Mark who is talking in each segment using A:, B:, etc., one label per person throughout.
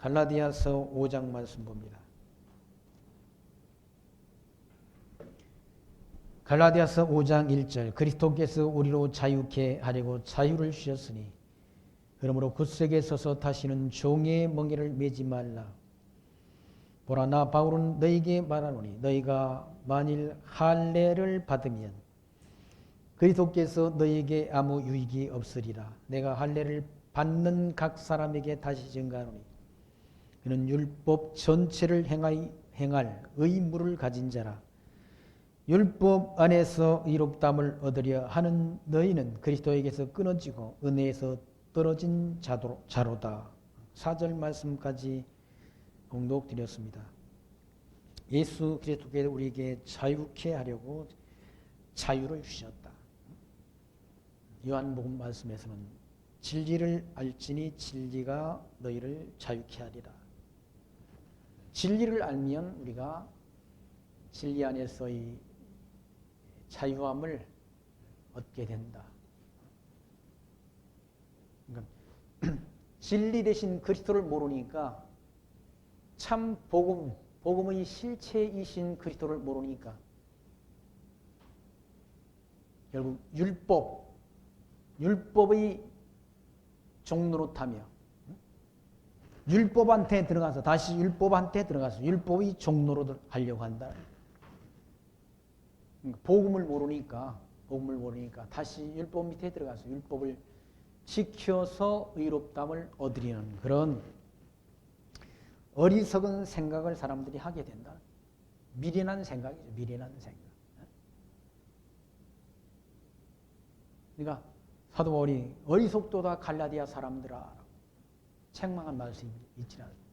A: 갈라디아서 5장 말씀 봅니다. 갈라디아서 5장 1절 그리스도께서 우리로 자유케 하려고 자유를 주셨으니 그러므로 굳세게 서서 다시는 종의 멍에를 매지 말라. 보라 나 바울은 너희에게 말하노니 너희가 만일 할례를 받으면 그리스도께서 너희에게 아무 유익이 없으리라. 내가 할례를 받는 각 사람에게 다시 증가하노니 그는 율법 전체를 행할 의무를 가진 자라. 율법 안에서 의롭다함을 얻으려 하는 너희는 그리스도에게서 끊어지고 은혜에서 떨어진 자로다. 4절 말씀까지 공독드렸습니다. 예수 그리스도께서 우리에게 자유케 하려고 자유를 주셨다. 요한복음 말씀에서는 진리를 알지니 진리가 너희를 자유케 하리라. 진리를 알면 우리가 진리 안에서의 자유함을 얻게 된다. 그러니까 진리 대신 그리스도를 모르니까 참 복음의 실체이신 그리스도를 모르니까 결국 율법의 종노릇하며 율법한테 들어가서 다시 율법한테 들어가서 율법의 종노릇을 하려고 한다. 복음을 모르니까 다시 율법 밑에 들어가서 율법을 지켜서 의롭다함을 얻으려는 그런 어리석은 생각을 사람들이 하게 된다. 미련한 생각이죠. 미련한 생각. 그러니까 사도 바울이 어리석도다 갈라디아 사람들아 책망한 말씀이 있지 않습니까?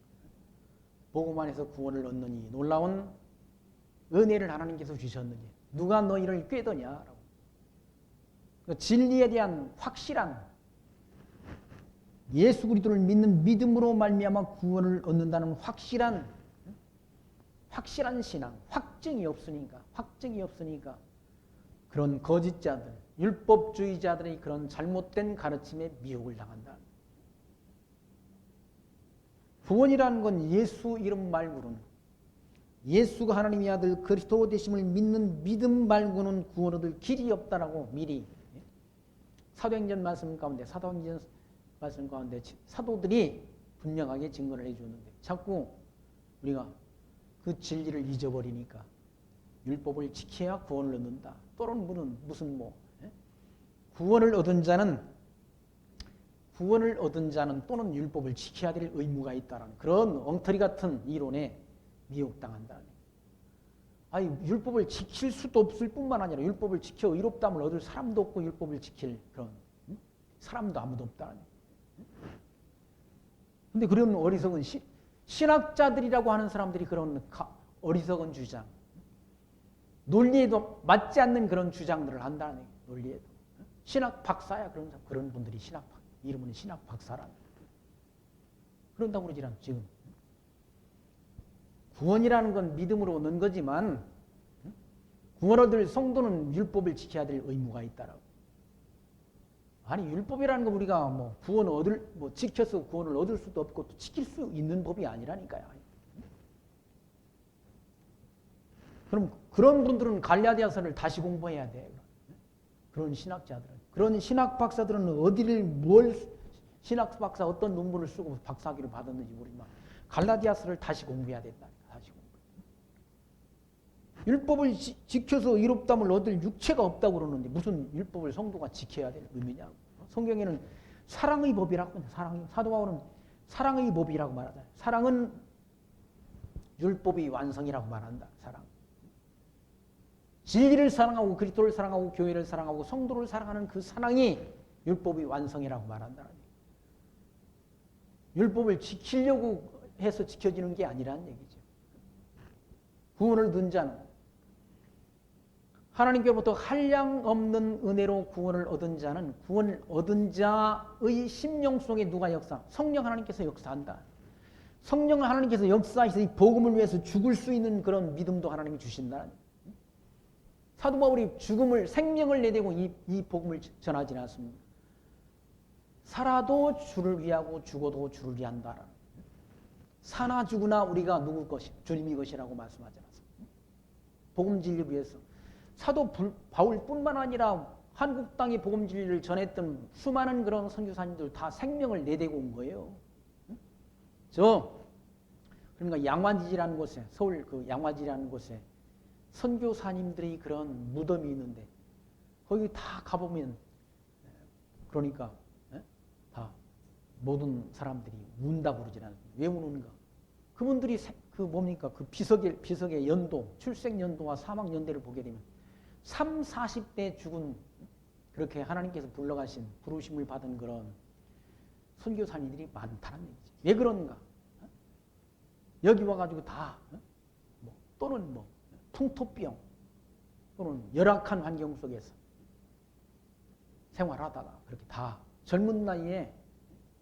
A: 복음 안에서 구원을 얻느니 놀라운 은혜를 하나님께서 주셨느니 누가 너희를 꾀더냐라고. 그 진리에 대한 확실한 예수 그리스도를 믿는 믿음으로 말미암아 구원을 얻는다는 확실한 신앙, 확증이 없으니까 그런 거짓자들, 율법주의자들의 그런 잘못된 가르침에 미혹을 당한다. 구원이라는 건 예수 이름 말고는 예수가 하나님의 아들 그리스도 되심을 믿는 믿음 말고는 구원 얻을 길이 없다라고 미리 사도행전 말씀 가운데 사도들이 분명하게 증거를 해주는데 자꾸 우리가 그 진리를 잊어버리니까 율법을 지켜야 구원을 얻는다. 또는 무슨 구원을 얻은 자는 또는 율법을 지켜야 될 의무가 있다라는 그런 엉터리 같은 이론에 미혹당한다. 아니 율법을 지킬 수도 없을 뿐만 아니라 율법을 지켜 의롭다함을 얻을 사람도 없고 율법을 지킬 그런 사람도 아무도 없다. 근데 그런 어리석은 신학자들이라고 하는 사람들이 그런 어리석은 주장, 논리에도 맞지 않는 그런 주장들을 한다는 논리에도 신학 박사야 그런 분들이 이름은 신학 박사라는 그런다고 그러지 않죠. 지금 구원이라는 건 믿음으로 얻는 거지만 구원 얻을 성도는 율법을 지켜야 될 의무가 있다라고. 아니 율법이라는 건 우리가 지켜서 구원을 얻을 수도 없고 또 지킬 수 있는 법이 아니라니까요. 그럼 그런 분들은 갈라디아서를 다시 공부해야 돼. 그런 신학자들은. 그런 신학 박사들은 신학 박사 어떤 논문을 쓰고 박사학위를 받았는지 모르지만 갈라디아서를 다시 공부해야 된다. 다시 공부. 율법을 지켜서 의롭다함을 얻을 육체가 없다고 그러는데 무슨 율법을 성도가 지켜야 될 의미냐고. 성경에는 사랑의 법이라고 사도 바울은 사랑의 법이라고 말하잖아요. 사랑은 율법의 완성이라고 말한다. 사랑. 진리를 사랑하고 그리스도를 사랑하고 교회를 사랑하고 성도를 사랑하는 그 사랑이 율법의 완성이라고 말한다. 율법을 지키려고 해서 지켜지는 게 아니라는 얘기죠. 구원을 얻은 자는 하나님께로부터 한량없는 은혜로 구원을 얻은 자는 구원을 얻은 자의 심령 속에 누가 성령 하나님께서 역사한다. 성령 하나님께서 역사해서 이 복음을 위해서 죽을 수 있는 그런 믿음도 하나님이 주신다. 사도 바울이 생명을 내대고 이 복음을 전하지 않았습니다. 살아도 주를 위하고 죽어도 주를 위한다. 사나 죽으나 우리가 누구 것이 주님이 것이라고 말씀하지 않았습니까? 복음 진리를 위해서 사도 바울뿐만 아니라 한국 땅에 복음 진리를 전했던 수많은 그런 선교사님들 다 생명을 내대고 온 거예요. 그러니까 양화지라는 곳에, 서울 그 양화지라는 곳에 선교사님들이 그런 무덤이 있는데 거기 다 가보면 그러니까 다 모든 사람들이 운다 그러지 않습니까? 왜 우는가? 그분들이 그 뭡니까? 그 비석의 연도, 출생 연도와 사망 연대를 보게 되면 3, 40대 죽은 그렇게 하나님께서 부르심을 받은 그런 선교사님들이 많다는 얘기죠. 왜 그런가? 여기 와가지고 다 또는 풍토병 또는 열악한 환경 속에서 생활하다가 그렇게 다 젊은 나이에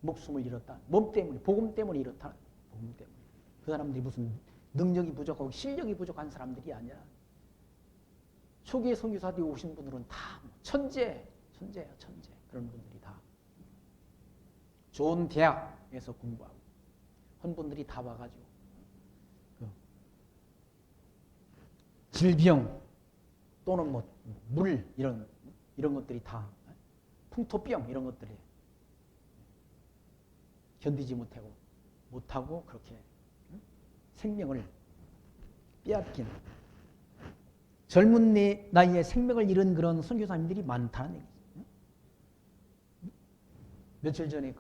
A: 목숨을 잃었다. 몸 때문에, 복음 때문에 잃었다. 복음 때문에. 그 사람들이 무슨 능력이 부족하고 실력이 부족한 사람들이 아니야. 초기에 선교사들이 오신 분들은 다 천재야, 천재. 그런 분들이 다 좋은 대학에서 공부하고 한 분들이 다 와가지고 질병 또는 물 이런 것들이 다 풍토병 이런 것들이 견디지 못하고 그렇게 생명을 빼앗긴 젊은 나이에 생명을 잃은 그런 선교사님들이 많다는 얘기죠. 며칠 전에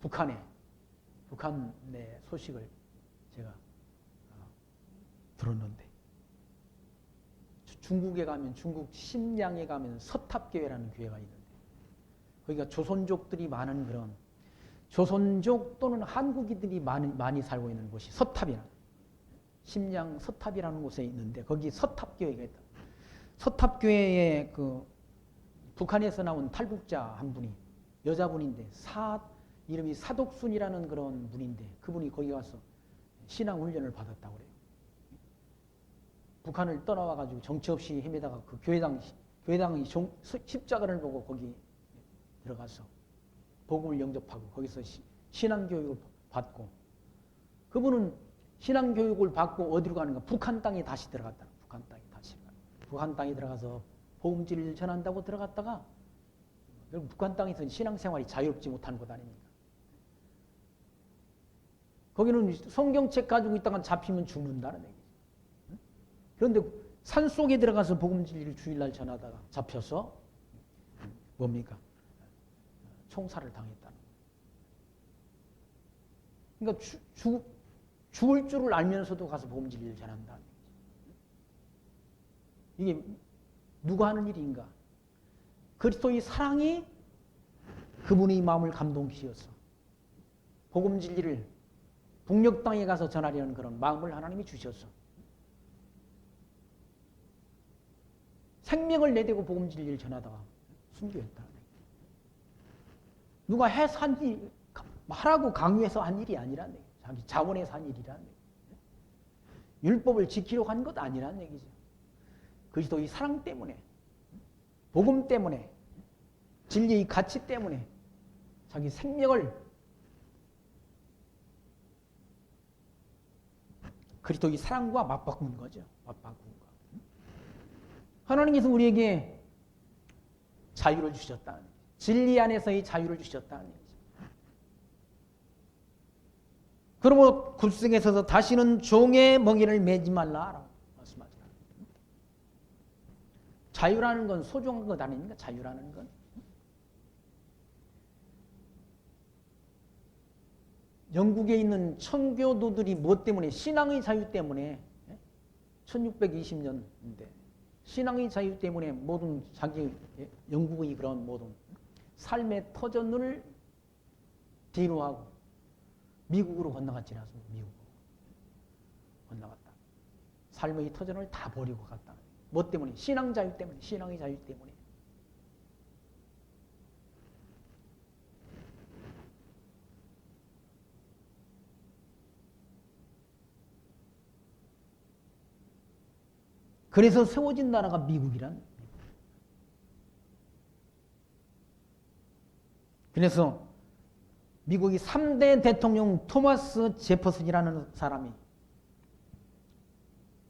A: 북한 내 소식을 제가 들었는데 중국에 가면 중국 심양에 가면 서탑교회라는 교회가 있는데 거기가 조선족들이 많은 그런 조선족 또는 한국인들이 많이 살고 있는 곳이 서탑이라는 심양 서탑이라는 곳에 있는데 거기 서탑교회가 있다. 서탑교회에 그 북한에서 나온 탈북자 한 분이 여자분인데 이름이 사독순이라는 그런 분인데 그분이 거기 가서 신앙 훈련을 받았다고 그래요. 북한을 떠나와가지고 정치 없이 헤매다가 그 교회당이 십자가를 보고 거기 들어가서 복음을 영접하고 거기서 신앙교육을 받고 그분은 신앙교육을 받고 어디로 가는가? 북한 땅에 다시 들어갔다. 북한 땅에 들어가서 복음 진리를 전한다고 들어갔다가 북한 땅에서 신앙생활이 자유롭지 못한 곳 아닙니까? 거기는 성경책 가지고 있다가 잡히면 죽는다는 얘기죠. 그런데 산속에 들어가서 복음 진리를 주일날 전하다가 잡혀서 뭡니까? 총살을 당했다는 거예요. 그러니까 죽을 줄을 알면서도 가서 복음 진리를 전한다는 얘기죠. 이게 누가 하는 일인가? 그리스도의 사랑이 그분의 마음을 감동시켜서 복음 진리를 북녘 땅에 가서 전하려는 그런 마음을 하나님이 주셔서 생명을 내대고 복음 진리를 전하다가 순교했다는 얘기예요. 누가 해서 한 일, 하라고 강요해서 한 일이 아니라는 얘기예요. 자기 자원해서 한 일이라는 얘기예요. 율법을 지키려고 한 것 아니라는 얘기죠. 그리스도의 사랑 때문에, 복음 때문에, 진리의 가치 때문에 자기 생명을 그리스도의 사랑과 맞바꾼 거죠. 맞바꾼 거. 하나님께서 우리에게 자유를 주셨다는 얘기죠. 진리 안에서의 자유를 주셨다는 얘기죠. 그러므로 굴승에 서서 다시는 종의 멍에를 매지 말라라고 말씀하죠. 자유라는 건 소중한 것 아닙니까? 자유라는 건. 영국에 있는 청교도들이 무엇 때문에? 신앙의 자유 때문에 1620년인데 신앙의 자유 때문에 모든 자기 영국의 그런 모든 삶의 터전을 뒤로 하고 미국으로 건너갔지 않습니까? 미국으로 건너갔다. 삶의 터전을 다 버리고 갔다. 뭐 때문에? 신앙 자유 때문에, 신앙의 자유 때문에. 그래서 세워진 나라가 미국이란. 그래서 미국의 3대 대통령 토마스 제퍼슨이라는 사람이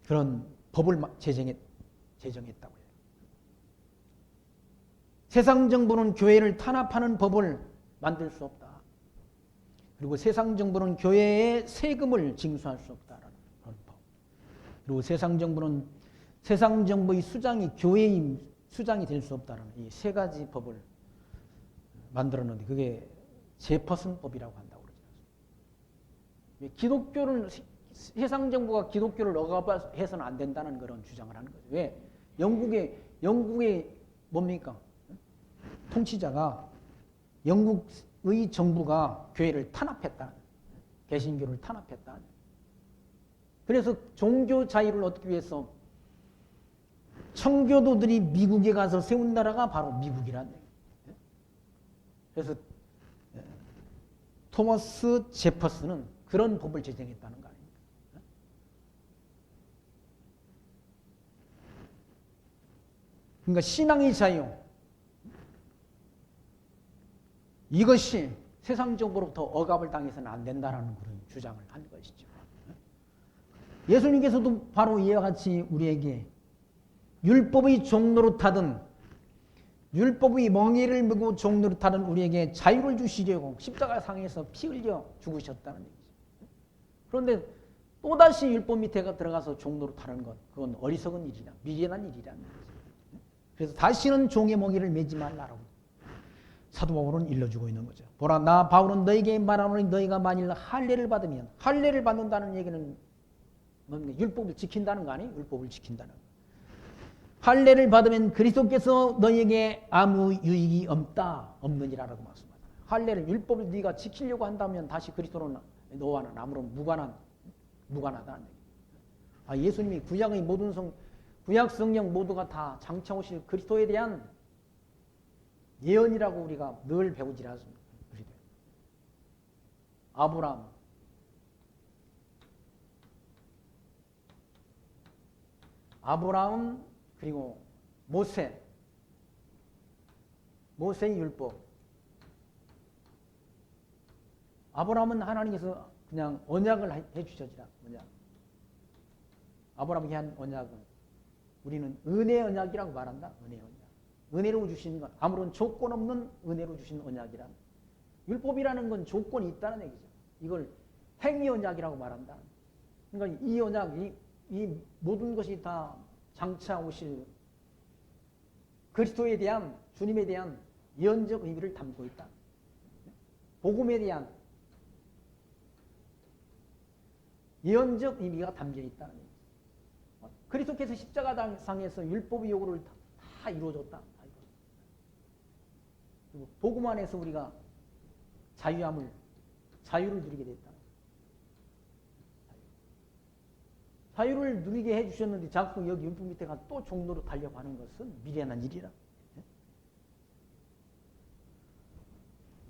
A: 그런 법을 제정했다고 해요. 세상 정부는 교회를 탄압하는 법을 만들 수 없다. 그리고 세상 정부는 교회의 세금을 징수할 수 없다라는 그런 법. 그리고 세상 정부의 수장이 교회의 수장이 될 수 없다라는 이 세 가지 법을 만들었는데 그게 제퍼슨법이라고 한다고 그러죠. 기독교를 세상 정부가 기독교를 억압해서는 안 된다는 그런 주장을 하는 거죠. 왜? 영국의 뭡니까? 통치자가 영국의 정부가 교회를 탄압했다. 개신교를 탄압했다. 그래서 종교 자유를 얻기 위해서 청교도들이 미국에 가서 세운 나라가 바로 미국이라는 얘기예요. 그래서 토마스 제퍼슨은 그런 법을 제정했다는 거 아닙니까? 그러니까 신앙의 자유, 이것이 세상적으로부터 억압을 당해서는 안 된다는 그런 주장을 한 것이죠. 예수님께서도 바로 이와 같이 우리에게 율법의 종노릇하던 율법의 멍에를 메고 종노릇하던 우리에게 자유를 주시려고 십자가상에서 피 흘려 죽으셨다는 얘기죠. 그런데 또다시 율법 밑에 들어가서 종노릇하는 것, 그건 어리석은 일이라, 미련한 일이라는 거죠. 그래서 다시는 종의 멍에를 매지 말라라고 사도 바울은 일러주고 있는 거죠. 보라, 나 바울은 너에게 말하노니 너희가 만일 할례를 받으면, 할례를 받는다는 얘기는 뭡니까? 율법을 지킨다는 거 아니에요? 율법을 지킨다는 거. 할례를 받으면 그리스도께서 너희에게 아무 유익이 없느니라라고 말씀하잖아요. 할례를, 율법을 네가 지키려고 한다면 다시 그리스도는 너와는 아무런 무관하다는 얘기예요. 예수님이 구약의 모든 구약 성령 모두가 다 장차 오실 그리스도에 대한 예언이라고 우리가 늘 배우지 않습니까? 아브라함 그리고 모세의 율법. 아브라함은 하나님께서 그냥 언약을 해주셨지라. 언약. 아브라함에게 한 언약은 우리는 은혜 언약이라고 말한다. 은혜 언약. 은혜로 주신 것, 아무런 조건 없는 은혜로 주신 언약이란. 율법이라는 건 조건이 있다는 얘기죠. 이걸 행위 언약이라고 말한다. 그러니까 이 언약, 이 모든 것이 다 장차 오실 그리스도에 대한, 주님에 대한 예언적 의미를 담고 있다. 복음에 대한 예언적 의미가 담겨 있다는 얘기죠. 그리스도께서 십자가상에서 율법의 요구를 다 이루어줬다. 그리고 복음 안에서 우리가 자유를 누리게 됐다. 자유를 누리게 해주셨는데 자꾸 여기 율법 밑에가 또 종로로 달려고 하는 것은 미련한 일이라.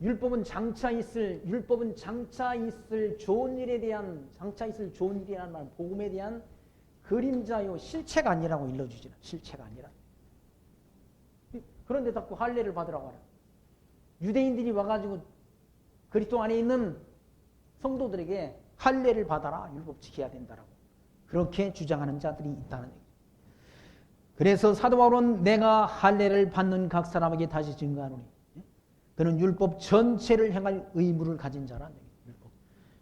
A: 율법은 장차 있을 좋은 일에 대한, 장차 있을 좋은 일이라는 말, 복음에 대한 그림자요, 실체가 아니라고 일러주지라. 실체가 아니라. 그런데 자꾸 할례를 받으라고 하라. 유대인들이 와가지고 그리스도 안에 있는 성도들에게 할례를 받아라. 율법 지켜야 된다라고. 그렇게 주장하는 자들이 있다는 얘기예요. 그래서 사도 바울은 내가 할례를 받는 각 사람에게 다시 증거하노니 그는 율법 전체를 행할 의무를 가진 자라는 얘기예요.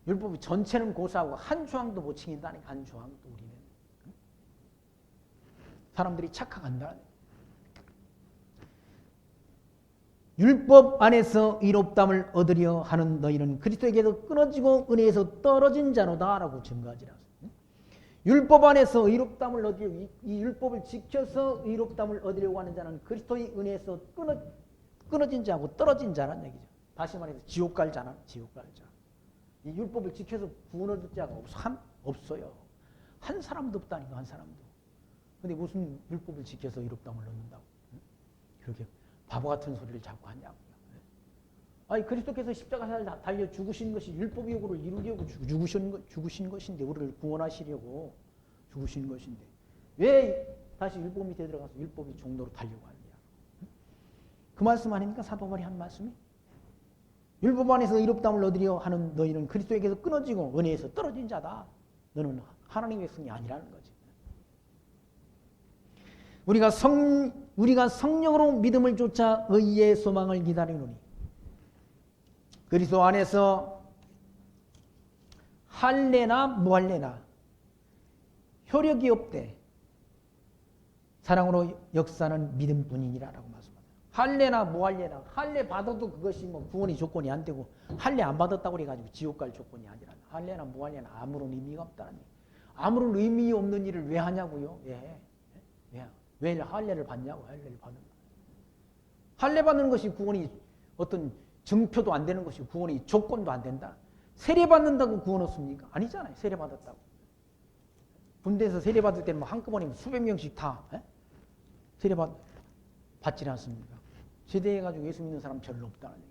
A: 율법 전체는 고사하고 한 조항도 못 챙긴다니까. 한 조항도 우리는. 사람들이 착각한다는 얘기예요. 율법 안에서 의롭다함을 얻으려 하는 너희는 그리스도에게서 끊어지고 은혜에서 떨어진 자로다라고 증거하지라. 율법 안에서 의롭다함을 얻으려고, 이 율법을 지켜서 의롭다함을 얻으려고 하는 자는 그리스도의 은혜에서 끊어진 자하고 떨어진 자라는 얘기죠. 다시 말해서 지옥 갈 자는 지옥 갈 자. 이 율법을 지켜서 구원 얻을 자가 없어요. 한 사람도 없다니까. 한 사람도. 근데 무슨 율법을 지켜서 의롭다함을 얻는다고. 그렇게 바보 같은 소리를 자꾸 하냐고요. 아니, 그리스도께서 십자가에 달려 죽으신 것이 율법의 요구를 이루려고 죽으신 것인데, 우리를 구원하시려고 죽으신 것인데 왜 다시 율법 밑에 들어가서 율법의 종로로 달려고 하느냐. 그 말씀 아닙니까? 사도 바울이 한 말씀이. 율법 안에서 의롭다함을 얻으려 하는 너희는 그리스도에게서 끊어지고 은혜에서 떨어진 자다. 너는 하나님의 백성이 아니라는 거지. 우리가 성령으로 믿음을 쫓아 의의 소망을 기다리노니 그리스도 안에서 할례나 무할례나 효력이 없되 사랑으로 역사는 믿음뿐이니라라고 말씀합니다. 할례나 무할례나 할례 받아도 그것이 뭐 구원의 조건이 안 되고 할례 안 받았다고 그래가지고 지옥 갈 조건이 아니라 할례나 무할례나 아무런 의미가 없다는 얘기. 아무런 의미 없는 일을 왜 하냐고요? 왜 할례를 받냐고. 할례를 받는 거. 할례 받는 것이 구원이 어떤 증표도 안 되는 것이 구원의 조건도 안 된다. 세례 받는다고 구원 얻습니까? 아니잖아요. 세례 받았다고. 군대에서 세례 받을 때는 뭐 한꺼번에 수백 명씩 다 세례 받지 않습니까? 제대해가지고 예수 믿는 사람 별로 없다는 얘기.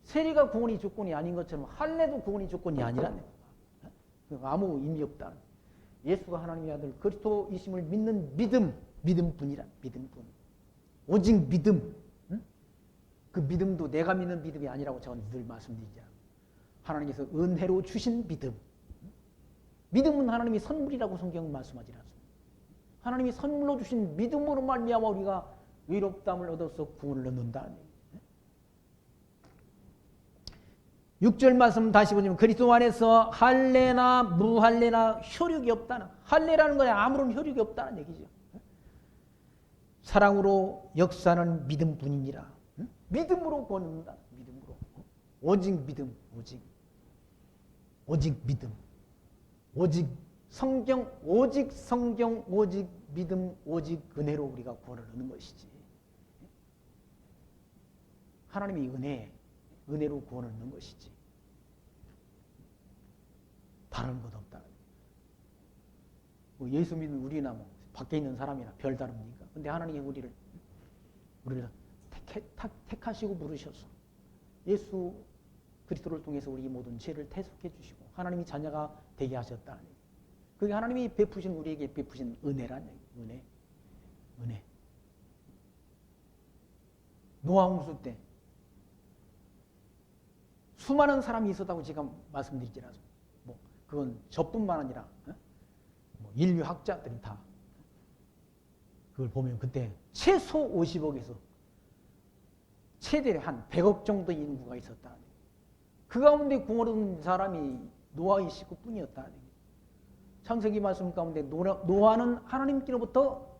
A: 세례가 구원의 조건이 아닌 것처럼 할례도 구원의 조건이 아니라는 얘기가 아무 의미 없다는. 예수가 하나님의 아들 그리스도이심을 믿는 믿음뿐이라. 믿음뿐. 오직 믿음. 그 믿음도 내가 믿는 믿음이 아니라고 제가 늘 말씀드리잖아요. 하나님께서 은혜로 주신 믿음. 믿음은 하나님의 선물이라고 성경은 말씀하지 않습니다. 하나님이 선물로 주신 믿음으로 말미암아 우리가 의롭다함을 얻어서 구원을 얻는다는 얘기예요. 6절 말씀 다시 보시면 그리스도 안에서 할례나 무할례나 효력이 없다는, 할례라는 것에 아무런 효력이 없다는 얘기죠. 사랑으로 역사는 믿음뿐이니라. 믿음으로 구원한다. 믿음으로. 오직 믿음. 오직 믿음. 오직 성경, 오직 믿음, 오직 은혜로 우리가 구원을 얻는 것이지. 하나님의 은혜로 구원을 얻는 것이지. 다른 것 없다. 뭐 예수 믿는 우리나 뭐 밖에 있는 사람이나 별 다릅니까? 근데 하나님이 우리를 택하시고 부르셔서 예수 그리스도를 통해서 우리 모든 죄를 대속해 주시고 하나님이 자녀가 되게 하셨다는 얘기. 그게 하나님이 우리에게 베푸신 은혜라는 얘기. 은혜. 노아 홍수 때 수많은 사람이 있었다고 제가 말씀드리지 않습니까? 뭐 그건 저뿐만 아니라 뭐 인류 학자들이 다 그걸 보면 그때 최소 50억에서 최대 한 100억 정도의 인구가 있었다는 얘기. 그 가운데 구원 얻은 사람이 노아의 식구뿐이었다는 얘기. 창세기 말씀 가운데 노아는 하나님께로부터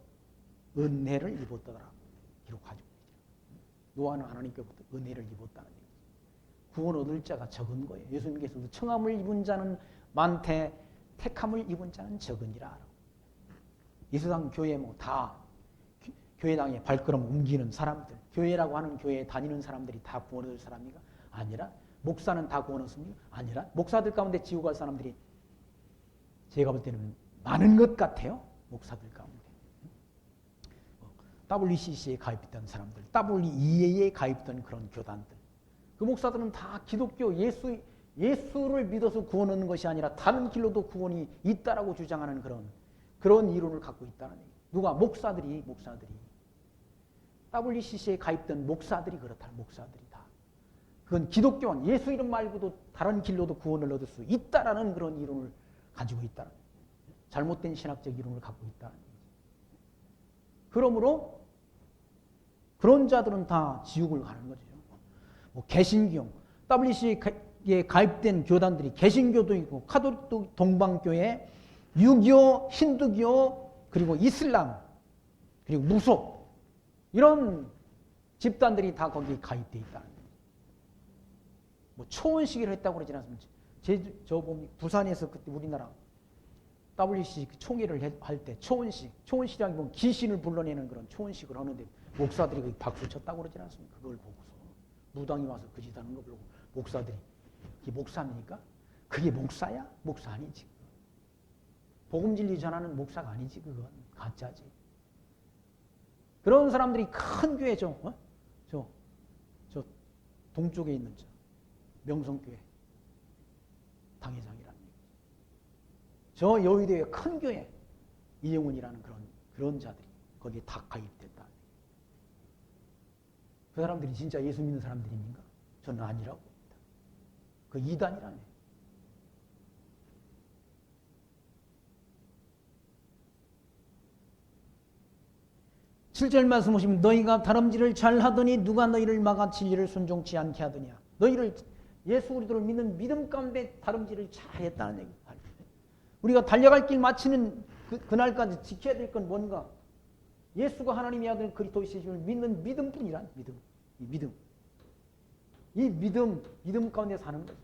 A: 은혜를 입었더라 기록하죠. 노아는 하나님께로부터 은혜를 입었다는 얘기. 구원 얻을 자가 적은 거예요. 예수님께서도 청함을 입은 자는 많되 택함을 입은 자는 적으니라. 이 세상 교회 뭐 다 교회당에 발걸음 옮기는 사람들, 교회라고 하는 교회에 다니는 사람들이 다 구원 얻을 사람이가 아니라, 목사는 다 구원 얻습니까? 아니라 목사들 가운데 지옥 갈 사람들이 제가 볼 때는 많은 것 같아요. 목사들 가운데. WCC에 가입했던 사람들, WEA에 가입했던 그런 교단들. 그 목사들은 다 기독교 예수를 믿어서 구원 얻는 것이 아니라 다른 길로도 구원이 있다라고 주장하는 그런 이론을 갖고 있다는 얘기예요. 누가? 목사들이. WCC에 가입된 목사들이 그렇다. 목사들이 다. 그건 기독교원, 예수 이름 말고도 다른 길로도 구원을 얻을 수 있다라는 그런 이론을 가지고 있다는 거예요. 잘못된 신학적 이론을 갖고 있다는 거예요. 그러므로 그런 자들은 다 지옥을 가는 거죠. 뭐 개신교, WCC에 가입된 교단들이 개신교도 있고 카톨릭 동방교회, 유교, 힌두교, 그리고 이슬람, 그리고 무속 이런 집단들이 다 거기에 가입되어 있다는 거예요. 뭐 초원시기를 했다고 그러지 않습니까? 저 보면 부산에서 그때 우리나라 WCC 총회를 할 때 초원시라기 보면 귀신을 불러내는 그런 초원식을 하는데 목사들이 거기 박수 쳤다고 그러지 않습니까? 그걸 보고서 무당이 와서 그 짓 하는 거 보고 목사들이 그게 목사입니까? 그게 목사야? 목사 아니지. 복음 진리 전하는 목사가 아니지. 그건 가짜지. 그런 사람들이 큰 교회 저 동쪽에 있는 명성교회 당회장이라는 얘기죠. 저 여의도의 큰 교회 이영훈이라는 그런 자들이 거기에 다 가입됐다. 그 사람들이 진짜 예수 믿는 사람들입니까? 저는 아니라고 봅니다. 그 이단이라네. 칠절 말씀 보시면 너희가 다름질을 잘하더니 누가 너희를 막아 진리를 순종치 않게 하더냐. 너희를 예수 그리스도를 믿는 믿음 가운데 다름질을 잘했다는 얘기. 우리가 달려갈 길 마치는 그날까지 지켜야 될 건 뭔가? 예수가 하나님의 아들 그리스도이심을 믿는 믿음뿐이란 믿음. 이 믿음 가운데 사는 거죠.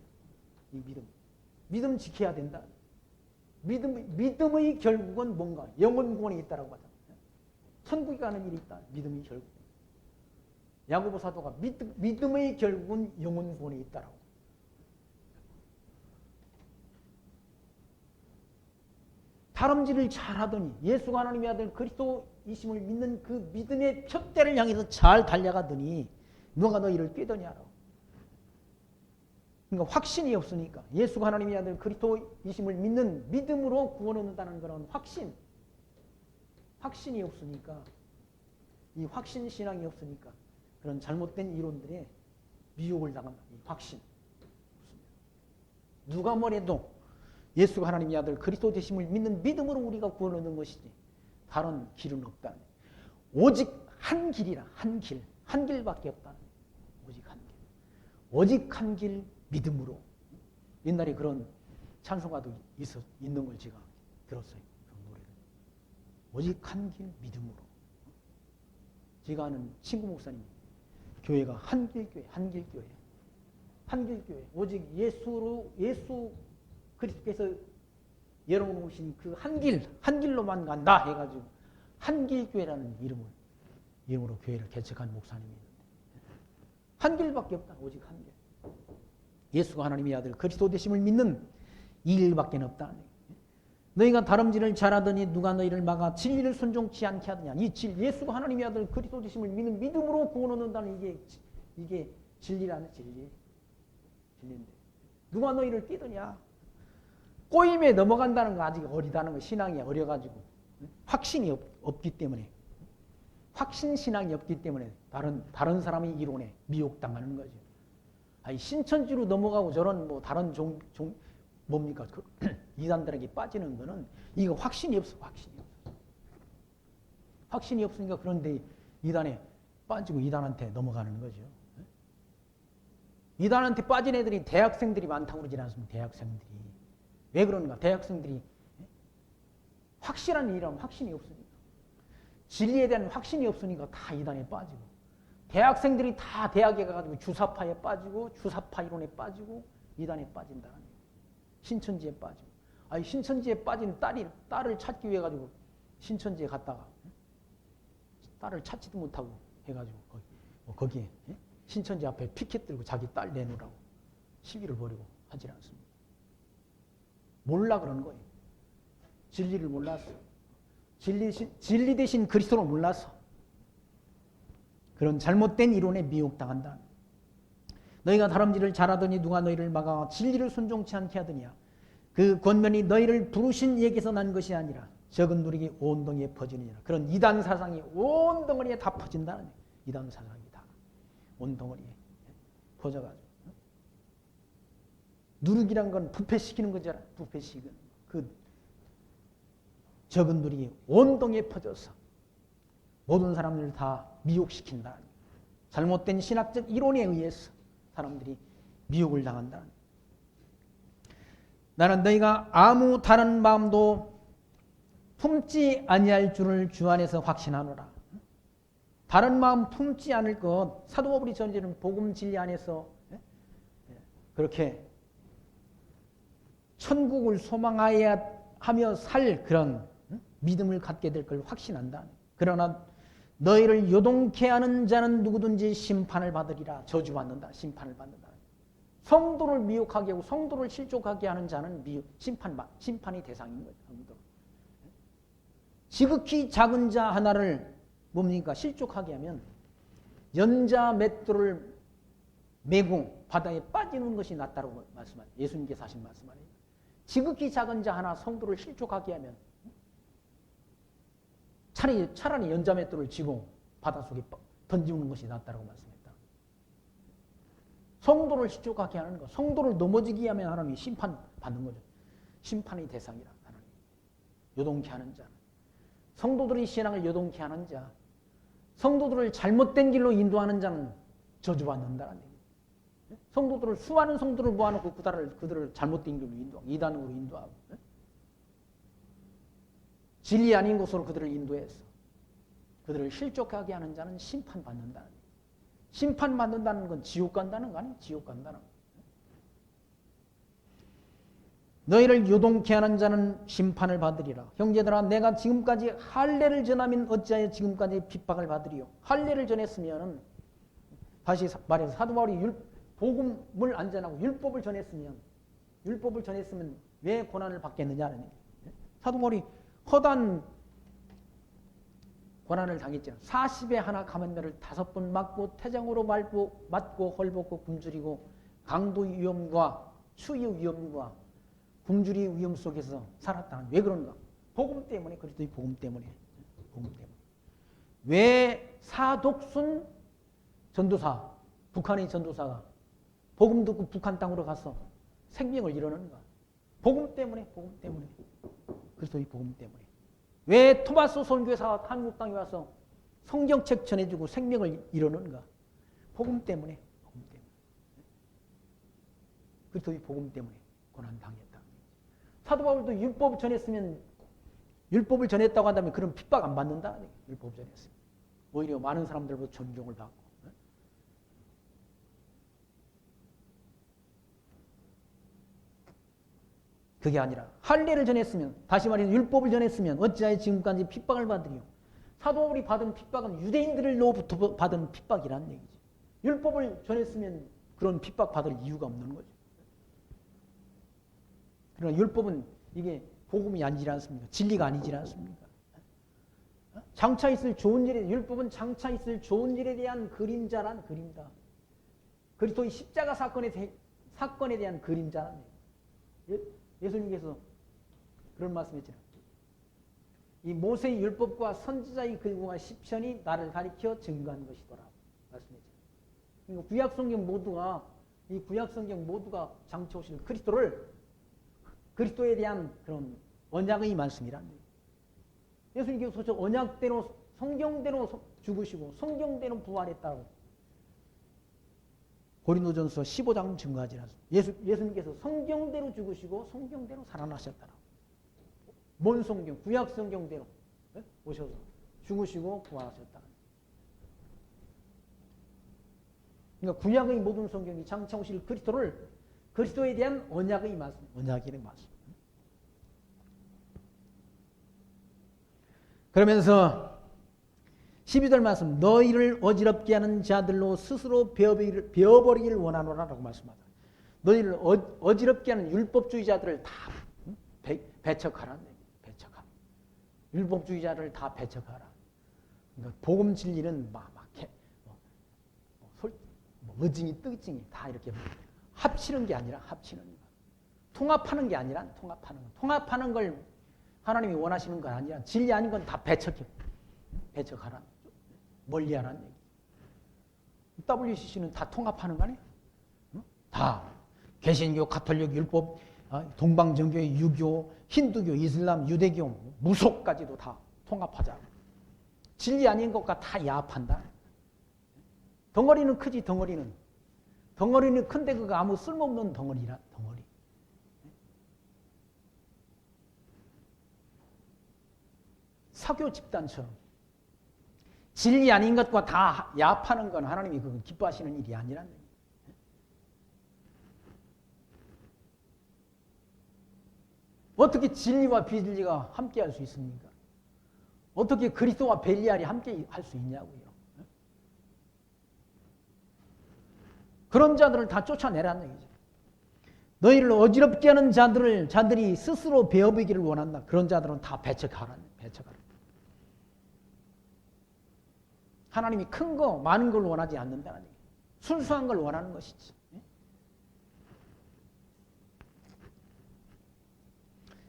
A: 이 믿음 지켜야 된다. 믿음의 결국은 뭔가? 영원 구원이 있다라고 하잖아요. 천국에 가는 일이 있다. 믿음이 결국. 야고보 사도가 믿음의 결국은 영원 구원에 있다라고. 다름질을 잘하더니 예수가 하나님의 아들 그리스도이심을 믿는 그 믿음의 푯대를 향해서 잘 달려가더니 누가 너희를 꾀더냐라고. 그러니까 확신이 없으니까 예수가 하나님의 아들 그리스도이심을 믿는 믿음으로 구원을 얻는다는 그런 확신이 없으니까 이 확신 신앙이 없으니까 그런 잘못된 이론들에 미혹을 당한다. 이 확신. 누가 뭐래도 예수가 하나님의 아들 그리스도 되심을 믿는 믿음으로 우리가 구원을 얻는 것이지 다른 길은 없다. 오직 한 길이라. 한 길밖에 없다. 오직 한 길. 오직 한 길 믿음으로. 옛날에 그런 찬송가도 있는 걸 제가 들었어요. 그 노래를. 오직 한 길 믿음으로. 제가 아는 친구 목사님 교회가 한길교회. 오직 예수 그리스도께서 열어놓으신 그 한 길로만 간다 해가지고 한길교회라는 이름으로 교회를 개척한 목사님이 있는데 한 길밖에 없다. 오직 한 길. 예수가 하나님의 아들 그리스도 되심을 믿는 이 길밖에 없다. 너희가 다름질을 잘하더니 누가 너희를 막아 진리를 순종치 않게 하느냐. 예수가 하나님의 아들 그리스도 되심을 믿는 믿음으로 구원 얻는다는 이게 진리라는 진리인데 누가 너희를 끼더냐. 꼬임에 넘어간다는 거 아직 어리다는 거. 신앙이 어려가지고 확신이 없기 때문에 확신신앙이 없기 때문에 다른 사람의 이론에 미혹당하는 거죠. 아니, 신천지로 넘어가고 저런 뭐 다른 뭡니까? 이단들에게 빠지는 거는 이거 확신이 없어. 확신이 없으니까 그런데 이단에 빠지고 이단한테 넘어가는 거죠. 이단한테 빠진 애들이 대학생들이 많다고 그러지 않습니까? 대학생들이. 왜 그런가? 대학생들이 확실한 일이라면 확신이 없으니까. 진리에 대한 확신이 없으니까 다 이단에 빠지고. 대학생들이 다 대학에 가가지고 주사파에 빠지고 주사파 이론에 빠지고 이단에 빠진다는 거예요. 신천지에 빠지고. 아니 신천지에 빠진 딸을 찾기 위해 가지고 신천지에 갔다가 딸을 찾지도 못하고 해가지고 거기에 신천지 앞에 피켓 들고 자기 딸 내놓으라고 시위를 벌이고 하지 않습니다. 몰라 그러는 거예요. 진리를 몰랐어. 진리 대신 그리스도를 몰랐어. 그런 잘못된 이론에 미혹당한다. 너희가 다름질을 잘하더니 누가 너희를 막아 진리를 순종치 않게 하더냐. 그 권면이 너희를 부르신 이에게서 난 것이 아니라 적은 누리기 온 덩이에 퍼지느니라. 그런 이단 사상이 온 덩어리에 다 퍼진다는 거예요. 이단 사상이 다 온 덩어리에 퍼져가지고. 누르기란 건 부패시키는 거잖아. 부패시키는 그 적은 누리기 온 덩이에 퍼져서 모든 사람들을 다 미혹시킨다. 잘못된 신학적 이론에 의해서 사람들이 미혹을 당한다. 나는 너희가 아무 다른 마음도 품지 아니할 줄을 주 안에서 확신하노라. 다른 마음 품지 않을 것. 사도 바울이 전제는 복음 진리 안에서 그렇게 천국을 소망하며 살 그런 믿음을 갖게 될 걸 확신한다. 그러나 너희를 요동케 하는 자는 누구든지 심판을 받으리라. 저주받는다. 심판을 받는다. 성도를 미혹하게 하고 성도를 실족하게 하는 자는 심판의 대상인 거죠. 지극히 작은 자 하나를 뭡니까? 실족하게 하면 연자 맷돌을 메고 바다에 빠지는 것이 낫다고 말씀하세요. 예수님께서 하신 말씀 아니에요. 지극히 작은 자 하나 성도를 실족하게 하면 차라리 연자 맷돌을 쥐고 바닷속에 던지는 것이 낫다고 말씀했다. 성도를 실족하게 하는 거. 성도를 넘어지게 하면 하나님이 심판받는 거죠. 심판의 대상이라. 하나님. 요동케 하는 자. 성도들의 신앙을 요동케 하는 자. 성도들을 잘못된 길로 인도하는 자는 저주받는다는 얘기예요. 성도들을 수많은 성도를 모아놓고 그들을 잘못된 길로 인도하고 이단으로 인도하고 진리 아닌 곳으로 그들을 인도해서 그들을 실족하게 하는 자는 심판받는다는 얘기예요. 심판받는다는 건 지옥 간다는 거 아니에요? 지옥 간다는 거. 너희를 요동케 하는 자는 심판을 받으리라. 형제들아, 내가 지금까지 할례를 전하면 어찌하여 지금까지 핍박을 받으리요? 할례를 전했으면, 다시 말해서 사도 바울이 복음을 안 전하고 율법을 전했으면 왜 고난을 받겠느냐는 얘기예요. 사도 바울이 허다한 고난을 당했잖아요. 40에 하나 가면면을 5번 맞고 태장으로 맞고 헐벗고 굶주리고 강도 위험과 추위 위험과 굶주리 위험 속에서 살았다. 왜 그런가? 복음 때문에. 그리스도의 복음 때문에. 왜 사독순 전도사, 북한의 전도사가 복음 듣고 북한 땅으로 가서 생명을 잃었는가? 복음 때문에. 그리스도의 복음 때문에. 왜 토마스 선교사가 한국 땅에 와서 성경책 전해주고 생명을 잃었는가? 복음 때문에. 그리스도의 복음 때문에 고난당했다. 사도 바울도 율법을 전했다고 한다면 그런 핍박 안 받는다. 율법 전했어요. 오히려 많은 사람들보다 존경을 받고. 그게 아니라 할례를 전했으면, 다시 말해서 율법을 전했으면 어찌하여 지금까지 핍박을 받으리요? 사도 바울이 받은 핍박은 유대인들로부터 받은 핍박이라는 얘기죠. 율법을 전했으면 그런 핍박 받을 이유가 없는 거죠. 그러나 율법은 이게 복음이 아니지 않습니까? 진리가 아니지 않습니까? 장차 있을 좋은 일에, 율법은 장차 있을 좋은 일에 대한 그림자란 그림자. 그리스도의 십자가 사건에 대한 그림자란 얘기예요. 예수님께서 그런 말씀했잖아요. 이 모세의 율법과 선지자의 글과 시편이 나를 가리켜 증거한 것이더라. 말씀했잖아요. 그러니까 구약 성경 모두가 장차 오실 그리스도에 대한 그런 언약의 말씀이란 얘기예요. 예수님께서 저 언약대로 성경대로 죽으시고 성경대로 부활했다고 고린도전서 15장 증거하지 않습니까? 예수님께서 성경대로 죽으시고 성경대로 살아나셨다라고. 뭔 성경? 구약 성경대로 오셔서 죽으시고 부활하셨다. 그러니까 구약의 모든 성경이 장차 오실 그리스도에 대한 언약의 말씀, 언약의 말씀. 그러면서 12절 말씀, 너희를 어지럽게 하는 자들로 스스로 베어버리기를 원하노라라고 말씀하다. 너희를 어지럽게 하는 율법주의자들을 다 배척하라. 배척하라. 율법주의자를 다 배척하라. 그러니까 복음 진리는 어징이 뜨징이 다 이렇게 합치는 게 아니라 합치는 것. 통합하는 게 아니라 통합하는 것. 통합하는 걸 하나님이 원하시는 건 아니라 진리 아닌 건 다 배척하라. 멀리하라는 얘기. WCC는 다 통합하는 거 아니에요? 다 개신교, 가톨릭, 율법, 동방정교, 유교, 힌두교, 이슬람, 유대교, 무속까지도 다 통합하자. 진리 아닌 것과 다 야합한다. 덩어리는 크지. 덩어리는 큰데 그거 아무 쓸모없는 덩어리. 사교 집단처럼 진리 아닌 것과 다 야합하는 건 하나님이 그건 기뻐하시는 일이 아니라는 얘기예요. 어떻게 진리와 비진리가 함께 할 수 있습니까? 어떻게 그리스도와 벨리알이 함께 할 수 있냐고요. 그런 자들을 다 쫓아내라는 얘기죠. 너희를 어지럽게 하는 자들이 스스로 베어보기를 원한다. 그런 자들은 다 배척하라. 하나님이 큰 거, 많은 걸 원하지 않는다는 얘기예요. 순수한 걸 원하는 것이지.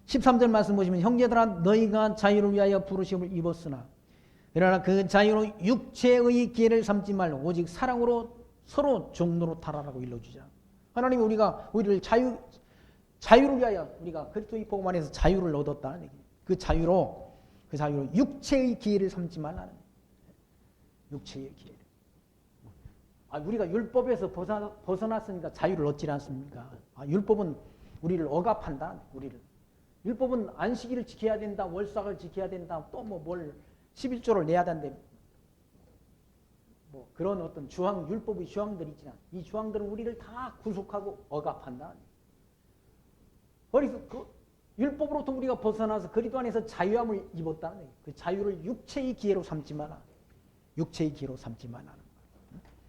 A: 13절 말씀 보시면 형제들아 너희가 자유를 위하여 부르심을 입었으나 그러나 그 자유로 육체의 기회를 삼지 말고 오직 사랑으로 서로 종로로 타라라고 일러주자. 하나님이 우리를 자유를 위하여 우리가 그리스도의 복음 안에서 자유를 얻었다는 얘기. 그 자유로 육체의 기회를 삼지 말라는 얘기. 육체의 기회를. 우리가 율법에서 벗어났으니까 자유를 얻지 않습니까? 율법은 우리를 억압한다. 율법은 안식일을 지켜야 된다. 월삭을 지켜야 된다. 또 뭘 11조를 내야 된다. 그런 어떤 율법의 주황들이 있지만 이 주황들은 우리를 다 구속하고 억압한다. 그래서 율법으로부터 우리가 벗어나서 그리스도 안에서 자유함을 입었다는 거예요. 그 자유를 육체의 기회로 삼지 마라. 육체의 기회로 삼지 말라는 거예요.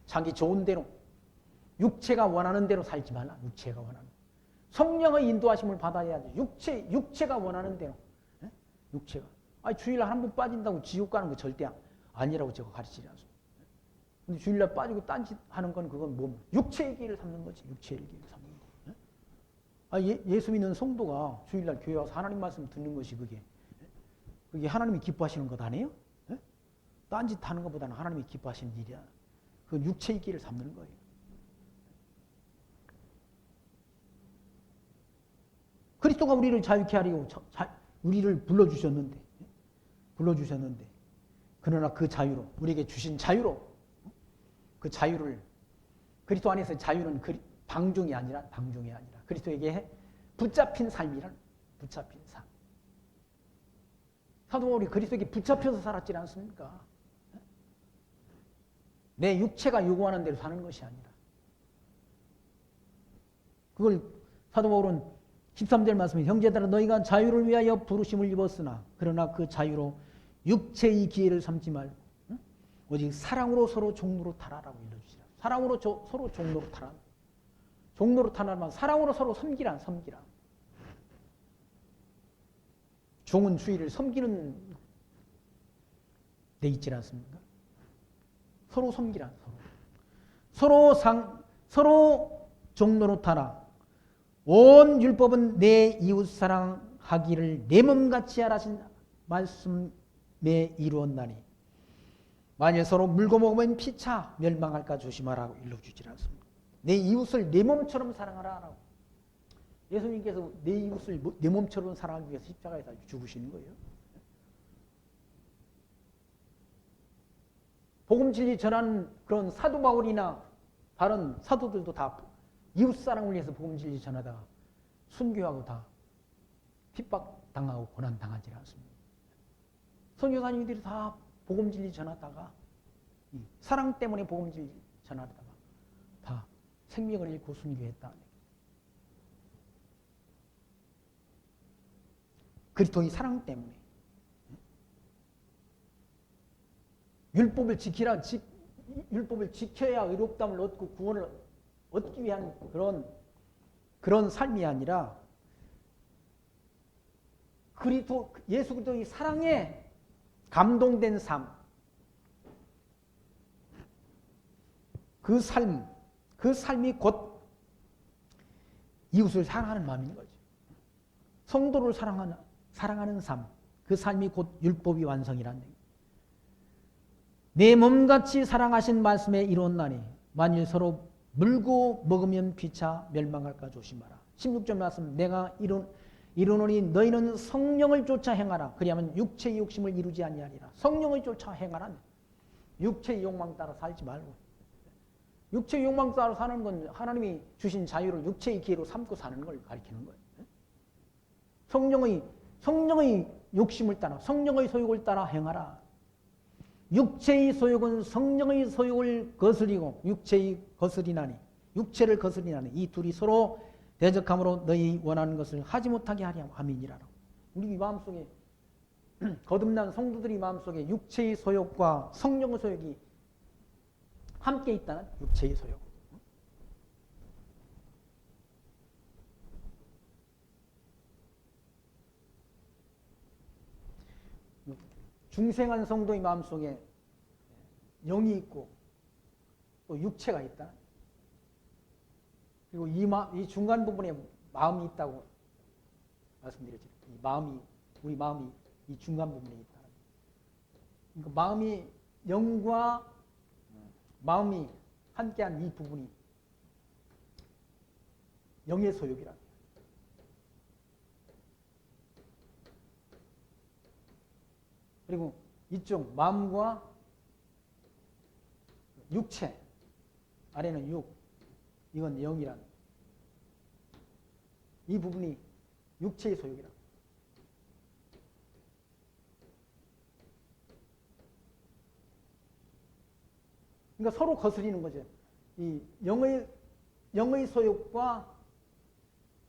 A: 자기 좋은 대로 육체가 원하는 대로 살지 말라. 육체가 원하는 성령의 인도하심을 받아야지. 육체가 원하는 대로. 육체가. 주일날 한 번 빠진다고 지옥 가는 거 절대 아니라고 제가 가르치지 않습니다. 근데 주일날 빠지고 딴짓 하는 건 그건 육체의 기회를 삼는 거지. 육체의 기회를 삼는 거. 예수 믿는 성도가 주일날 교회 와서 하나님 말씀 듣는 것이 그게 하나님이 기뻐하시는 것 아니에요? 딴짓 하는 것보다는 하나님이 기뻐하시는 일이야. 그건 육체의 기회를 삼는 거예요. 그리스도가 우리를 자유케 하려고 우리를 불러주셨는데 그러나 그 자유로 우리에게 주신 자유로 그 자유를 그리스도 안에서의 자유는 방종이 아니라 그리스도에게 붙잡힌 삶이란 붙잡힌 삶. 사도 바울이 그리스도에게 붙잡혀서 살았지 않습니까? 내 육체가 요구하는 대로 사는 것이 아니라 그걸 사도 바울은 13절 말씀에 형제들아 너희가 자유를 위하여 부르심을 입었으나 그러나 그 자유로 육체의 기회를 삼지 말고 오직 사랑으로 서로 종로로 타라라고 일러주시라. 사랑으로 서로 종로로 타라. 종로로 타라면 사랑으로 서로 섬기라. 종은 주의를 섬기는 데 있지 않습니까? 서로 섬기라. 서로 종로로 타라. 온 율법은 내 이웃 사랑하기를 내 몸같이 하라신 말씀에 이루었나니 만일 서로 물고 먹으면 피차 멸망할까 조심하라고 일러주지 않습니다. 내 이웃을 내 몸처럼 사랑하라라고. 예수님께서 내 이웃을 내 몸처럼 사랑하기 위해서 십자가에서 죽으시는 거예요. 복음 진리 전하는 그런 사도 바울이나 다른 사도들도 다 이웃 사랑을 위해서 복음 진리 전하다가 순교하고 다 핍박당하고 고난당하지 않습니다. 선교사님들이 다 복음 진리 전하다가 사랑 때문에 복음 진리 전하다가 다 생명을 잃고 순교했다. 그리스도의 사랑 때문에 율법을 지켜야 의롭다함을 얻고 구원을 얻기 위한 그런 삶이 아니라 예수 그리스도의 사랑에 감동된 삶, 그 삶이 곧 이웃을 사랑하는 마음인 거죠. 성도를 사랑하는 삶, 그 삶이 곧 율법이 완성이라는 얘기예요. 내 몸같이 사랑하신 말씀에 이루었나니 만일 서로 물고 먹으면 피차 멸망할까 조심하라. 16절 말씀 내가 이르노니 너희는 성령을 쫓아 행하라. 그리하면 육체의 욕심을 이루지 아니하리라. 성령을 쫓아 행하라. 육체의 욕망 따라 살지 말고. 육체의 욕망 따라 사는 건 하나님이 주신 자유를 육체의 기회로 삼고 사는 걸 가리키는 거예요. 성령의 욕심을 따라 성령의 소욕을 따라 행하라. 육체의 소욕은 성령의 소욕을 거스리고 육체를 거스리나니 이 둘이 서로 대적함으로 너희 원하는 것을 하지 못하게 하랴. 아멘이라고. 우리 마음속에 거듭난 성도들이 마음속에 육체의 소욕과 성령의 소욕이 함께 있다는 육체의 소욕. 중생한 성도의 마음속에 영이 있고 또 육체가 있다. 그리고 이 중간 부분에 마음이 있다고 말씀드렸죠. 우리 마음이 이 중간 부분에 있다. 그러니까 마음이 영과 마음이 함께한 이 부분이 영의 소욕이라. 그리고 이쪽 마음과 육체, 아래는 육, 이건 영이란. 이 부분이 육체의 소욕이라. 그러니까 서로 거스리는 거죠. 이 영의 소욕과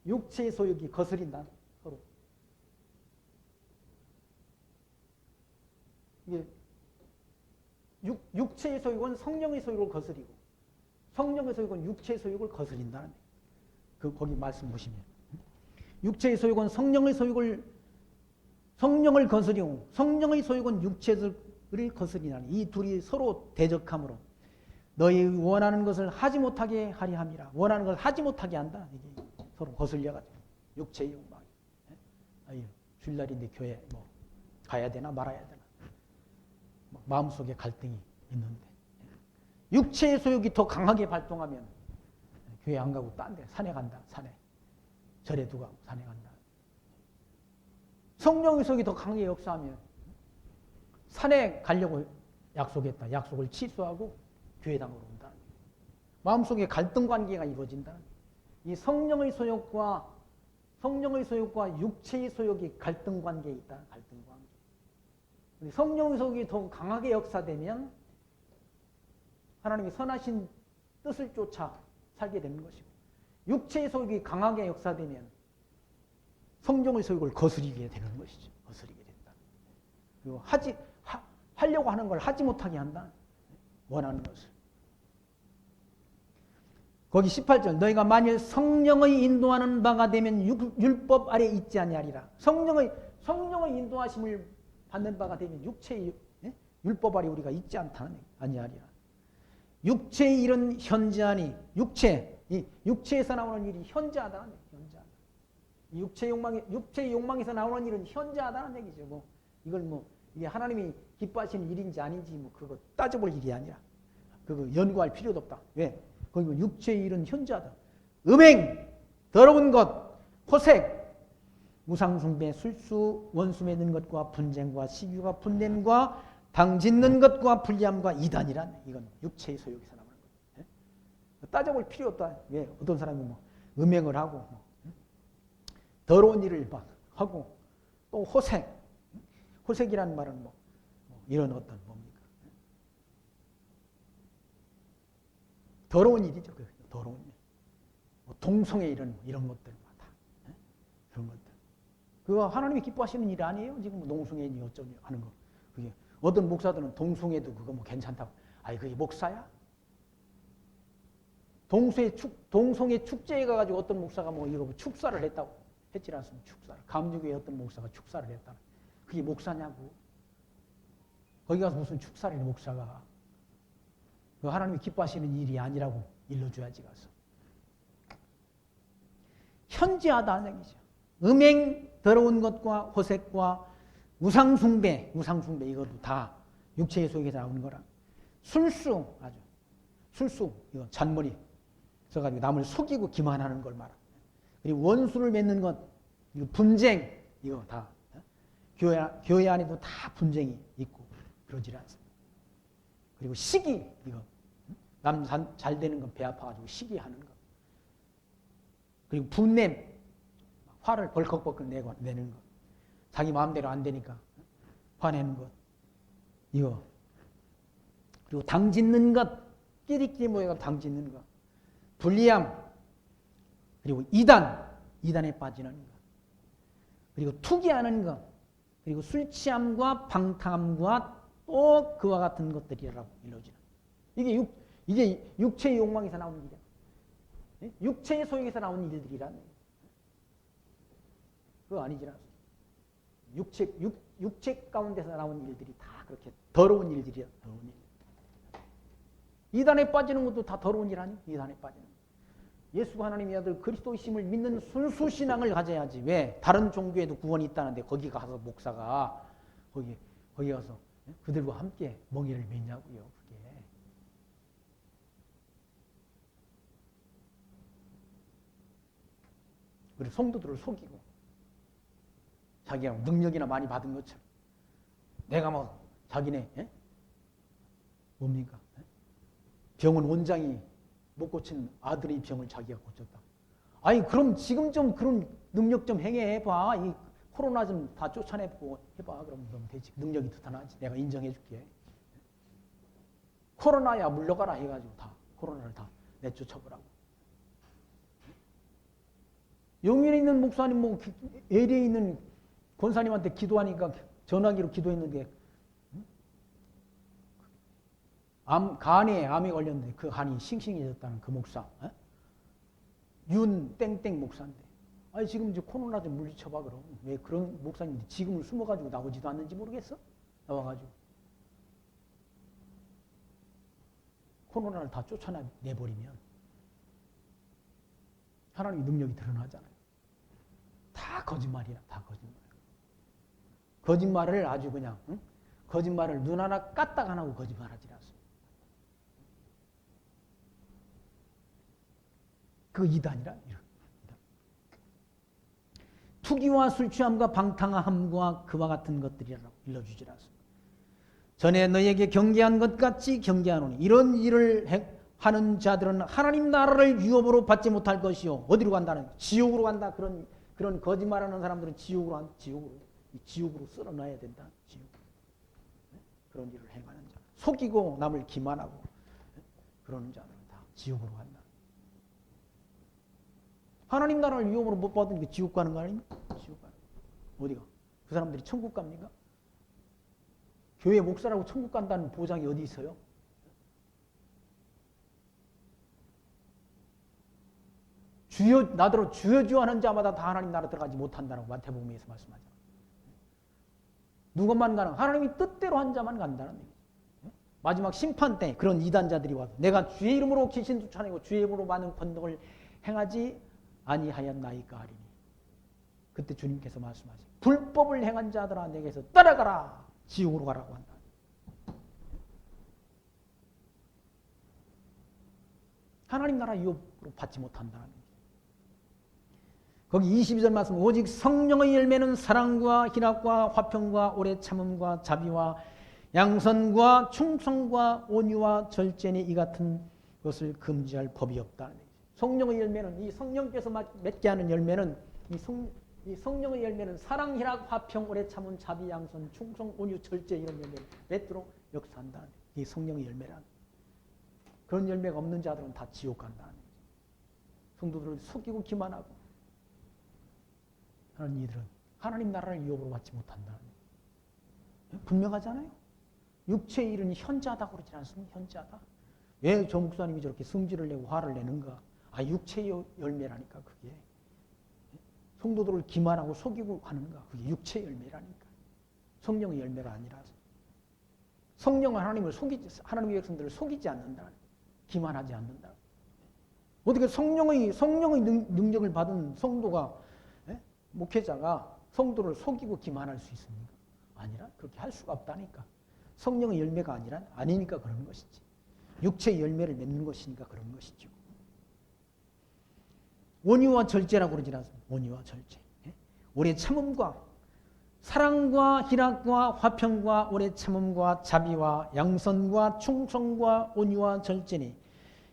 A: 육체의 소욕이 거스린다. 서로. 이게 육체의 소욕은 성령의 소욕을 거스리고 성령의 소욕은 육체의 소욕을 거스린다는 거기 말씀 보시면 육체의 소욕은 성령을 거스리고 성령의 소욕은 육체를 거스리나니 이 둘이 서로 대적함으로 너희 원하는 것을 하지 못하게 하리 함이라. 원하는 걸 하지 못하게 한다. 이게 서로 거슬려가지고 육체의 욕망이. 주일날인데 교회 뭐 가야 되나 말아야 되나. 마음속에 갈등이 있는데 육체의 소욕이 더 강하게 발동하면 교회 안 가고 딴 데 산에 간다. 산에. 절에 두고 산에 간다. 성령의 소욕이 더 강하게 역사하면 산에 가려고 약속했다. 약속을 취소하고 교회당으로 온다. 마음속에 갈등 관계가 이루어진다. 이 성령의 소욕과 육체의 소욕이 갈등 관계에 있다. 갈등 관계. 성령의 소욕이 더 강하게 역사되면 하나님의 선하신 뜻을 쫓아 살게 되는 것이고 육체의 소욕이 강하게 역사되면 성령의 소욕을 거스리게 되는 것이죠. 거스리게 된다. 그리고 하려고 하는 걸 하지 못하게 한다. 원하는 것을. 거기 18절 너희가 만일 성령의 인도하는 바가 되면 율법 아래 있지 아니하리라. 성령의 인도하심을 받는 바가 되면 육체의 율법 아래 우리가 있지 아니하리라. 육체의 일은 현저하니 육체에서 나오는 일이 현저하다. 현저하다. 육체의 욕망에서 나오는 일은 현저하다는 얘기죠. 이게 하나님이 기뻐하시는 일인지 아닌지 그거 따져볼 일이 아니라 그거 연구할 필요도 없다. 왜? 거기 육체의 일은 현저하다. 음행, 더러운 것, 호색, 우상숭배, 술수, 원수 맺는 것과 분쟁과 시기와 분냄과 당짓는 것과 불리함과 이단이란 이건 육체의 소욕에서 나오는 거예요. 따져볼 필요 없다. 왜? 어떤 사람이 음행을 하고 더러운 일을 막 하고 또 호색이라는 말은 이런 어떤 뭡니까? 더러운 일이죠. 더러운 일. 동성애 이런 것들 다. 그런 것들. 그거 하나님이 기뻐하시는 일 아니에요? 지금 농성애니 어쩌니 하는 거. 그게 어떤 목사들은 동성애도 그거 괜찮다고. 그게 목사야? 동성애 축제에 가가지고 어떤 목사가 이거 축사를 했다고. 했지 않습니까? 축사를. 감리교회 어떤 목사가 축사를 했다. 그게 목사냐고. 거기 가서 무슨 축사를 해, 목사가. 그 하나님이 기뻐하시는 일이 아니라고 일러줘야지 가서. 현지하다는 얘기죠. 음행, 더러운 것과 호색과 우상숭배 이것도 다 육체의 소욕에서 나오는 거라. 술수, 이거 잔머리 써가지고 남을 속이고 기만하는 걸 말합니다. 그리고 원수를 맺는 것, 이거 분쟁, 이거 다 교회 안에도 다 분쟁이 있고 그러질 않습니다. 그리고 시기, 이거 남 잘 되는 건 배 아파가지고 시기하는 것. 그리고 분냄, 화를 벌컥벌컥 내는 것. 자기 마음대로 안 되니까 화내는 것. 이거. 그리고 당짓는 것, 끼리끼리 모여서 당짓는 것. 불리함. 그리고 이단에 빠지는 것. 그리고 투기하는 것. 그리고 술 취함과 방탕함과 또 그와 같은 것들이라고 일러지는. 이게 육체의 욕망에서 나오는 일이야. 육체의 소욕에서 나오는 일들이라는. 그거 아니지 않습니까? 육체 가운데서 나오는 일들이 다 그렇게 더러운 일들이야. 더러운 일. 이단에 빠지는 것도 다 더러운 일 아니야? 이단에 빠지는 것. 예수가 하나님의 아들 그리스도이심을 믿는 순수 신앙을 가져야지. 왜? 다른 종교에도 구원이 있다는데 거기 가서 목사가 거기 가서 그들과 함께 멍에를 매냐고요. 그게. 우리 성도들을 속이고 자기가 능력이나 많이 받은 것처럼 내가 뭐 자기네 뭡니까? 병원 원장이 못 고친 아들의 병을 자기가 고쳤다. 아니 그럼 지금 좀 그런 능력 좀 행해봐. 이 코로나 좀 다 쫓아내고 해봐. 그럼 되지. 능력이 나타나지. 내가 인정해줄게. 코로나야 물러가라 해가지고 다 코로나를 다 내쫓아보라고. 영일에 있는 목사님 뭐 LA에 있는 권사님한테 기도하니까 전화기로 기도했는데 간에 암에 걸렸는데 그 간이 싱싱해졌다는 그 목사. 윤 땡땡 목사인데. 아니 지금 이제 코로나 좀 물리쳐봐 그럼. 왜 그런 목사님들이 지금은 숨어가지고 나오지도 않는지 모르겠어? 나와가지고. 코로나를 다 쫓아내버리면 하나님의 능력이 드러나잖아요. 다 거짓말이야. 다 거짓말. 거짓말을 아주 그냥 거짓말을 눈 하나 까딱 안 하고 거짓말하지 않습니다. 그 이단이라 이런. 투기와 술 취함과 방탕함과 그와 같은 것들이라고 일러주질 않습니다. 전에 너에게 경계한 것 같이 경계하노니 이런 일을 하는 자들은 하나님 나라를 유업으로 받지 못할 것이요. 어디로 간다는? 지옥으로 간다. 그런 거짓말하는 사람들은 지옥으로 쓸어놔야 된다. 지옥으로. 그런 일을 행하는 자, 속이고 남을 기만하고 그러는 자들은 다 지옥으로 간다. 하나님 나라를 유업으로 못 받은 게 지옥 가는 거 아닙니까? 지옥 가는 거. 어디가? 그 사람들이 천국 갑니까? 교회 목사라고 천국 간다는 보장이 어디 있어요? 나더러 주여 하는 자마다 다 하나님 나라 들어가지 못한다고 마태복음에서 말씀하죠. 누구만 가는? 하나님이 뜻대로 한 자만 간다는 얘기죠. 마지막 심판 때 그런 이단자들이 와서 내가 주의 이름으로 귀신 쫓아내고 주의 이름으로 많은 권능을 행하지 아니하였나이까 하리니. 그때 주님께서 말씀하시죠. 불법을 행한 자들아 내게서 따라가라. 지옥으로 가라고 한다. 하나님 나라 유업으로 받지 못한다는 얘기죠. 거기 22절 말씀 오직 성령의 열매는 사랑과 희락과 화평과 오래 참음과 자비와 양선과 충성과 온유와 절제니 이 같은 것을 금지할 법이 없다는 얘기죠. 성령의 열매는 이 성령께서 맺게 하는 열매는 이 성령의 열매는 사랑, 희락, 화평, 오래 참음, 자비, 양선, 충성, 온유, 절제 이런 열매를 맺도록 역사한다는 이 성령의 열매란. 그런 열매가 없는 자들은 다 지옥 간다는 얘기죠. 성도들을 속이고 기만하고 하는 이들은 하나님 나라를 유업으로 받지 못한다는 얘기죠. 분명하잖아요. 육체의 일은 현자하다고 그러지 않습니까? 현자하다. 왜 저 목사님이 저렇게 성질을 내고 화를 내는가? 육체의 열매라니까 그게. 성도들을 기만하고 속이고 하는가? 그게 육체의 열매라니까. 성령의 열매가 아니라서. 성령은 하나님의 백성들을 속이지 않는다. 기만하지 않는다. 어떻게 성령의 능력을 받은 성도가, 목회자가 성도를 속이고 기만할 수 있습니까? 아니라 그렇게 할 수가 없다니까. 성령의 열매가 아니니까 그런 것이지. 육체의 열매를 맺는 것이니까 그런 것이죠. 온유와 절제라고 그러지 않습니까? 온유와 절제. 오래 참음과 사랑과 희락과 화평과 오래 참음과 자비와 양선과 충성과 온유와 절제니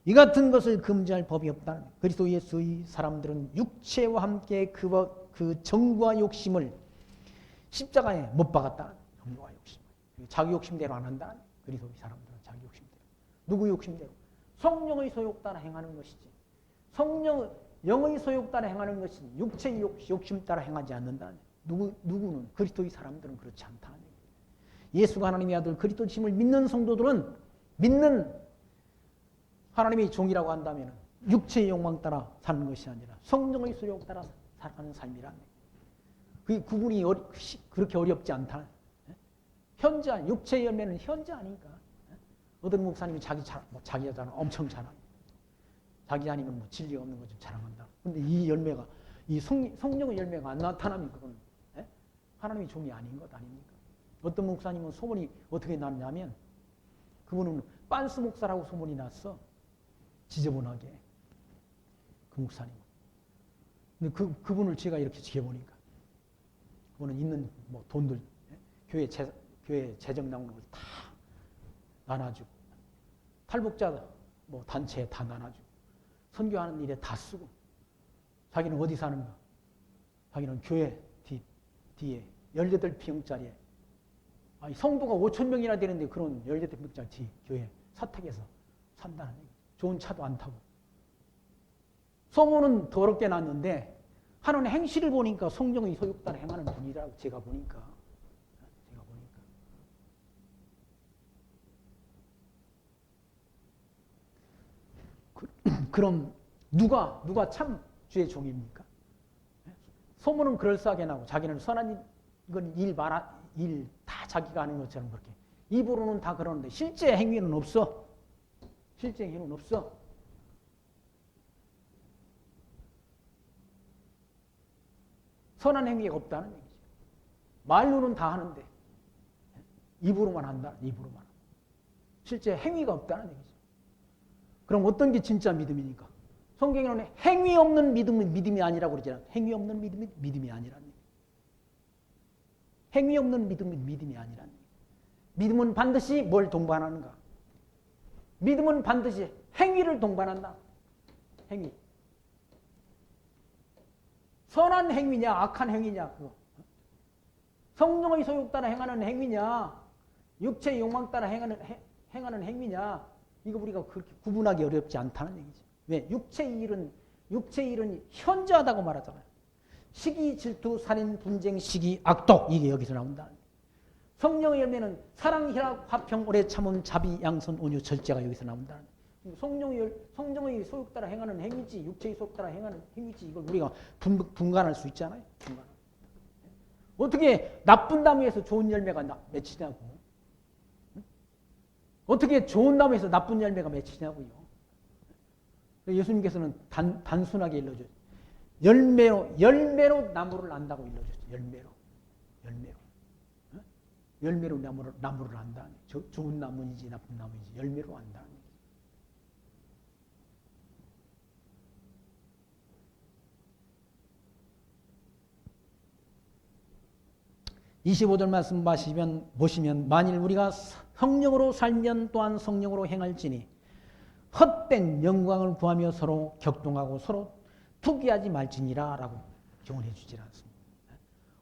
A: 이 같은 것을 금지할 법이 없다. 그리스도 예수의 사람들은 육체와 함께 그 정과 욕심을 십자가에 못 박았다. 정과 욕심. 자기 욕심대로 안 한다. 그리스도의 사람들은 자기 욕심대로. 누구 욕심대로? 성령의 소욕 따라 행하는 것이지. 영의 소욕 따라 행하는 것이 육체의 욕심 따라 행하지 않는다. 누구는? 그리스도의 사람들은 그렇지 않다. 예수가 하나님의 아들 그리스도심을 믿는 성도들은 믿는 하나님의 종이라고 한다면 육체의 욕망 따라 사는 것이 아니라 성령의 소욕 따라 살아가는 삶이라는 그 구분이 그렇게 어렵지 않다. 현자, 육체의 열매는 현자 아닌가. 어떤 목사님이 자기가 엄청 자랑. 자기 아니면 뭐 진리가 없는 거 좀 자랑한다. 근데 이 열매가, 이 성령의 열매가 안 나타나면 그건 하나님의 종이 아닌 것 아닙니까? 어떤 목사님은 소문이 어떻게 났냐면 그분은 빤스 목사라고 소문이 났어. 지저분하게. 그 목사님은. 근데 그분을 제가 이렇게 지켜보니까 그분은 있는 뭐 돈들, 교회 재정 나오는 걸 다 나눠주고, 탈북자 뭐 단체에 다 나눠주고, 선교하는 일에 다 쓰고, 자기는 어디 사는가? 자기는 교회 뒤에 18평짜리에, 성도가 5,000명이나 되는데 그런 18평짜리 교회 사택에서 산다는 얘기. 좋은 차도 안 타고. 소문은 더럽게 났는데 하는 행실을 보니까 성령의 소욕다를 행하는 분이라고 제가 보니까. 그럼 누가 참 주의 종입니까? 소문은 그럴싸하게 나고 자기는 선한 일 다 자기가 하는 것처럼 그렇게 입으로는 다 그러는데 실제 행위는 없어. 실제 행위는 없어. 선한 행위가 없다는 얘기죠. 말로는 다 하는데 입으로만 한다. 입으로만. 실제 행위가 없다는 얘기죠. 그럼 어떤 게 진짜 믿음이니까? 성경에는 행위 없는 믿음은 믿음이 아니라고 그러지 않아요. 행위 없는 믿음이 믿음이 아니라는 얘기예요. 행위 없는 믿음은 믿음이 아니라는 얘기예요. 믿음은 반드시 뭘 동반하는가? 믿음은 반드시 행위를 동반한다. 행위. 선한 행위냐 악한 행위냐 그거. 성령의 소욕 따라 행하는 행위냐 육체의 욕망 따라 행하는 행위냐 이거 우리가 그렇게 구분하기 어렵지 않다는 얘기죠. 왜? 육체의 일은 현저하다고 말하잖아요. 시기, 질투, 살인, 분쟁, 시기, 악독 이게 여기서 나온다. 성령의 열매는 사랑, 희락, 화평, 오래 참음, 자비, 양선, 온유, 절제가 여기서 나온다. 성령의 소욕 따라 행하는 행위지, 육체의 소욕 따라 행하는 행위지 이걸 우리가 분간할 수 있잖아요. 분간. 어떻게 나쁜 나무에서 좋은 열매가 맺히냐고. 어떻게 좋은 나무에서 나쁜 열매가 맺히냐고요. 예수님께서는 단순하게 일러줘요. 열매로 나무를 안다고 일러줬죠. 열매로 나무를 안다. 좋은 나무인지 나쁜 나무인지 열매로 안다. 25절 말씀 보시면 만일 우리가 성령으로 살면 또한 성령으로 행할지니 헛된 영광을 구하며 서로 격동하고 서로 투기하지 말지니라 라고 교훈해 주질 않습니다.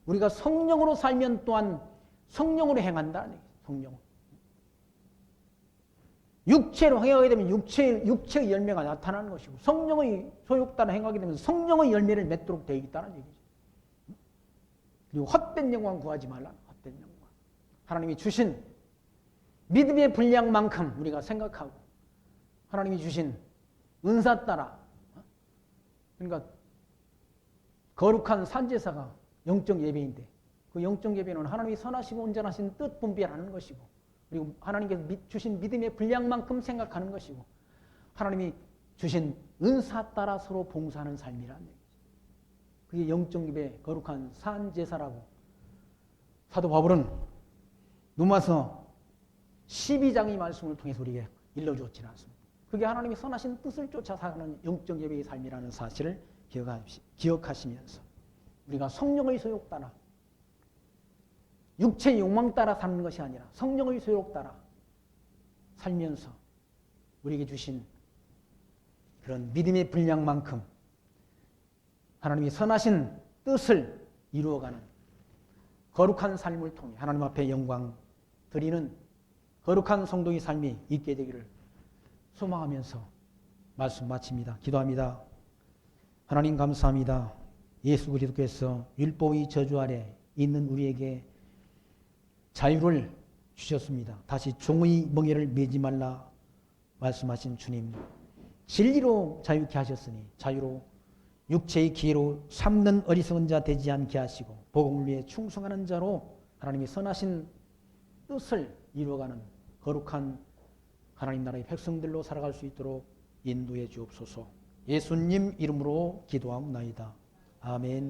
A: 우리가 성령으로 살면 또한 성령으로 행한다. 성령. 육체로 행하게 되면 육체의 열매가 나타나는 것이고 성령의 소욕 따라 행하게 되면 성령의 열매를 맺도록 되어 있다는 얘기죠. 그리고 헛된 영광 구하지 말라. 헛된 영광. 하나님이 주신 믿음의 분량만큼 우리가 생각하고 하나님이 주신 은사 따라 그러니까 거룩한 산제사가 영적 예배인데 그 영적 예배는 하나님이 선하시고 온전하신 뜻 분별하는 것이고 그리고 하나님께서 주신 믿음의 분량만큼 생각하는 것이고 하나님이 주신 은사 따라 서로 봉사하는 삶이라는 얘기죠. 그게 영적 예배 거룩한 산제사라고 사도 바울은 로마서 12장의 말씀을 통해서 우리에게 일러주었지 않습니다. 그게 하나님이 선하신 뜻을 쫓아 사는 영적 예배의 삶이라는 사실을 기억하시면서 우리가 성령의 소욕 따라 육체의 욕망 따라 사는 것이 아니라 성령의 소욕 따라 살면서 우리에게 주신 그런 믿음의 분량만큼 하나님이 선하신 뜻을 이루어가는 거룩한 삶을 통해 하나님 앞에 영광 드리는 거룩한 성도의 삶이 있게 되기를 소망하면서 말씀 마칩니다. 기도합니다. 하나님 감사합니다. 예수 그리스도께서 율법의 저주 아래 있는 우리에게 자유를 주셨습니다. 다시 종의 멍에를 매지 말라 말씀하신 주님. 진리로 자유케 하셨으니 자유로 육체의 기회로 삼는 어리석은 자 되지 않게 하시고 복음을 위해 충성하는 자로 하나님이 선하신 뜻을 이루어가는 거룩한 하나님 나라의 백성들로 살아갈 수 있도록 인도해 주옵소서. 예수님 이름으로 기도하옵나이다. 아멘.